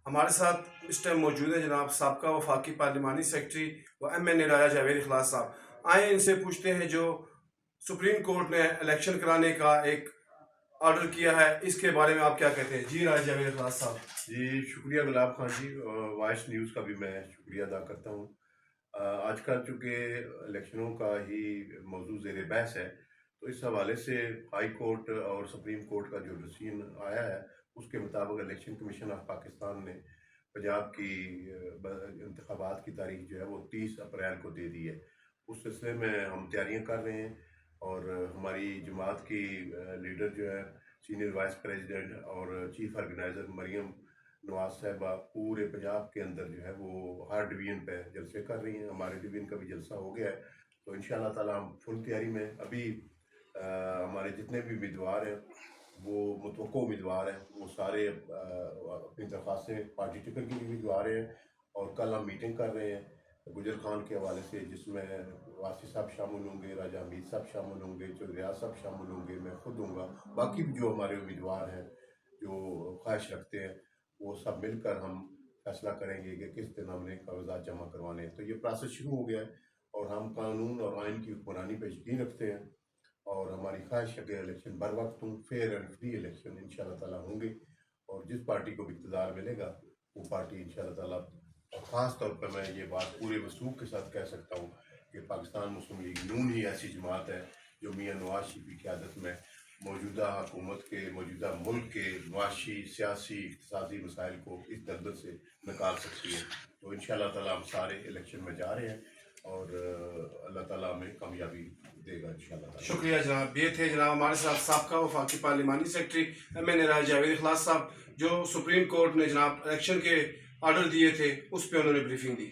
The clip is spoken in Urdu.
ہمارے ساتھ اس ٹائم موجود ہیں جناب سابقہ وفاقی پارلیمانی سیکرٹری و ایم این اے راجہ جاوید اخلاص صاحب. آئیں ان سے پوچھتے ہیں جو سپریم کورٹ نے الیکشن کرانے کا ایک آرڈر کیا ہے، اس کے بارے میں آپ کیا کہتے ہیں؟ جی راجہ جاوید اخلاص صاحب. جی شکریہ گلاب خان جی. وائس نیوز کا بھی میں شکریہ ادا کرتا ہوں. آج کل چونکہ الیکشنوں کا ہی موضوع زیر بحث ہے، تو اس حوالے سے ہائی کورٹ اور سپریم کورٹ کا جو ڈسیژن آیا ہے اس کے مطابق الیکشن کمیشن آف پاکستان نے پنجاب کی انتخابات کی تاریخ جو ہے وہ 30 اپریل کو دے دی ہے. اس سلسلے میں ہم تیاریاں کر رہے ہیں، اور ہماری جماعت کی لیڈر جو ہے سینئر وائس پریزیڈنٹ اور چیف آرگنائزر مریم نواز صاحبہ پورے پنجاب کے اندر جو ہے وہ ہر ڈویژن پہ جلسے کر رہی ہیں. ہمارے ڈویژن کا بھی جلسہ ہو گیا ہے، تو انشاءاللہ تعالی ہم فل تیاری میں. ابھی ہمارے جتنے بھی امیدوار ہیں وہ متوقع امیدوار ہیں، وہ سارے اپنی درخواستیں پارٹی ٹکٹ کے لیے بھجوا رہے ہیں. اور کل ہم میٹنگ کر رہے ہیں گجر خان کے حوالے سے، جس میں واسی صاحب شامل ہوں گے، راجہ حمید صاحب شامل ہوں گے، چودھریاض صاحب شامل ہوں گے، میں خود ہوں گا، باقی بھی جو ہمارے امیدوار ہیں جو خواہش رکھتے ہیں، وہ سب مل کر ہم فیصلہ کریں گے کہ کس دن ہم نے کاغذات جمع کروانے ہیں. تو یہ پروسیس شروع ہو گیا ہے، اور ہم قانون اور آئین کی حکمرانی پہ یقین رکھتے ہیں، اور ہماری خواہش ہے کہ الیکشن بر وقت ہوں، فیئر اینڈ فری الیکشن انشاءاللہ تعالیٰ ہوں گے. اور جس پارٹی کو بھی اقتدار ملے گا وہ پارٹی انشاءاللہ تعالیٰ، اور خاص طور پہ میں یہ بات پورے وثوق کے ساتھ کہہ سکتا ہوں کہ پاکستان مسلم لیگ نون ہی ایسی جماعت ہے جو میاں نواز شریف کی قیادت میں موجودہ حکومت کے، موجودہ ملک کے معاشی، سیاسی، اقتصادی مسائل کو اس دلدل سے نکال سکتی ہے. تو انشاءاللہ تعالیٰ ہم سارے الیکشن میں جا رہے ہیں، اور اللہ تعالیٰ ہمیں کامیابی دے گا انشاءاللہ تعالیٰ. شکریہ جناب. یہ تھے جناب ہمارے ساتھ سابقہ وفاقی پارلیمانی سیکرٹری ایم این اے راجہ جاوید اخلاص صاحب، جو سپریم کورٹ نے جناب الیکشن کے آرڈر دیے تھے اس پہ انہوں نے بریفنگ دی.